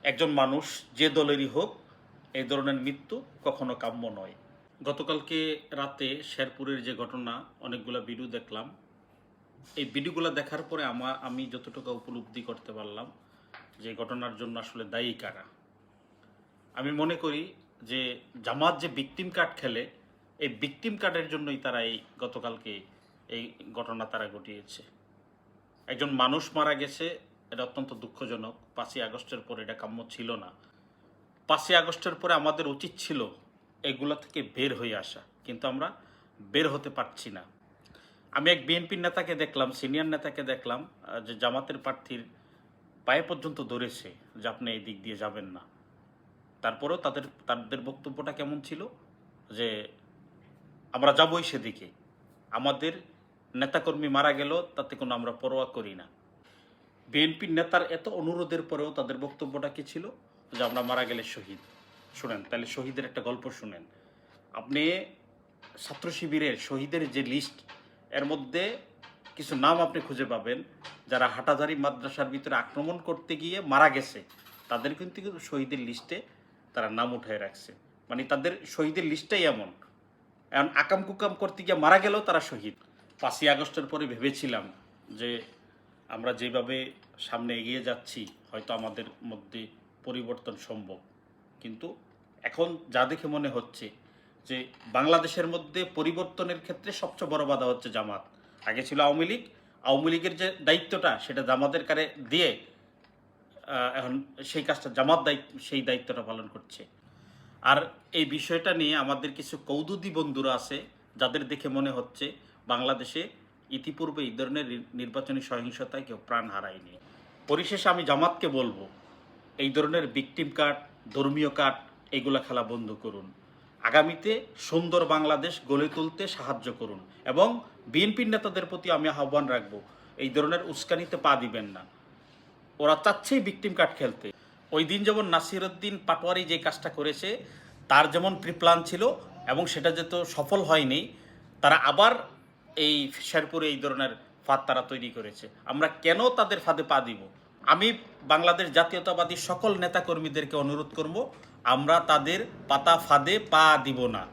একজন মানুষ যে দলেরই হোক এই ধরনের মৃত্যু কখনো কাম্য নয়। গতকালকে রাতে শেরপুরের যে ঘটনা, অনেকগুলো ভিডিও দেখলাম। এই ভিডিওগুলো দেখার পরে আমি যতটুকু উপলব্ধি করতে পারলাম যে ঘটনার জন্য আসলে দায়ী কারা। আমি মনে করি যে জামাত যে ভিকটিম কার্ড খেলে, এই ভিকটিম কার্ডের জন্যই তারা গতকালকে এই ঘটনা তারা ঘটিয়েছে। একজন মানুষ মারা গেছে, এটা অত্যন্ত দুঃখজনক। 5ই আগস্টের পরে এটা কাম্য ছিল না। 5ই আগস্টের পরে আমাদের উচিত ছিল এগুলা থেকে বের হয়ে আসা, কিন্তু আমরা বের হতে পারছি না। আমি এক বিএনপির নেতাকে দেখলাম, সিনিয়র নেতাকে দেখলাম, যে জামাতের প্রার্থীর পায়ে পর্যন্ত ধরেছে যে আপনি এই দিক দিয়ে যাবেন না। তারপরেও তাদের বক্তব্যটা কেমন ছিল যে আমরা যাবই সেদিকে, আমাদের নেতাকর্মী মারা গেল তাতে কোনো আমরা পরোয়া করি না। বিএনপির নেতার এত অনুরোধের পরেও তাদের বক্তব্যটা কি ছিল যে আমরা মারা গেলে শহীদ। শুনেন তাহলে শহীদের একটা গল্প শুনেন। আপনি ছাত্র শিবিরের শহীদের যে লিস্ট, এর মধ্যে কিছু নাম আপনি খুঁজে পাবেন যারা হাটাজারি মাদ্রাসার ভিতরে আক্রমণ করতে গিয়ে মারা গেছে, তাদের কিন্তু শহীদের লিস্টে তারা নাম উঠায় রাখছে। মানে তাদের শহীদের লিস্টটাই এমন আকাম কুকাম করতে গিয়ে মারা গেলেও তারা শহীদ। 5ই আগস্টের পরে ভেবেছিলাম যে আমরা যেভাবে সামনে এগিয়ে যাচ্ছি হয়তো আমাদের মধ্যে পরিবর্তন সম্ভব, কিন্তু এখন যা দেখে মনে হচ্ছে যে বাংলাদেশের মধ্যে পরিবর্তনের ক্ষেত্রে সবচেয়ে বড় বাধা হচ্ছে জামাত। আগে ছিল আওয়ামী লীগ, আওয়ামী লীগের যে দায়িত্বটা সেটা জামাতের কারে দিয়ে এখন সেই কাজটা জামাত সেই দায়িত্বটা পালন করছে। আর এই বিষয়টা নিয়ে আমাদের কিছু কৌদুদি বন্ধুরা আছে যাদের দেখে মনে হচ্ছে বাংলাদেশে ইতিপূর্বে এই ধরনের নির্বাচনী সহিংসতায় কেউ প্রাণ হারায়নি। পরিশেষে আমি জামাতকে বলবো, এই ধরনের ভিকটিম কার্ড, ধর্মীয় কার্ড এগুলা খেলা বন্ধ করুন। আগামীতে সুন্দর বাংলাদেশ গড়ে তুলতে সাহায্য করুন এবং বিএনপির নেতাদের প্রতি আমি আহ্বান রাখবো, এই ধরনের উস্কানিতে পা দিবেন না। ওরা চাচ্ছেই ভিকটিম কার্ড খেলতে। ওই দিন যেমন নাসিরউদ্দিন পাটোয়ারি যে কাজটা করেছে তার যেমন প্রিপ্ল্যান ছিল এবং সেটা যেহেতু সফল হয়নি, তারা আবার এই শেরপুরে এই ধরনের ফাঁদ তারা তৈরি করেছে। আমরা কেন তাদের ফাঁদে পা দিব? আমি বাংলাদেশ জাতীয়তাবাদী সকল নেতাকর্মীদেরকে অনুরোধ করব, আমরা তাদের ফাঁদে পা দিব না।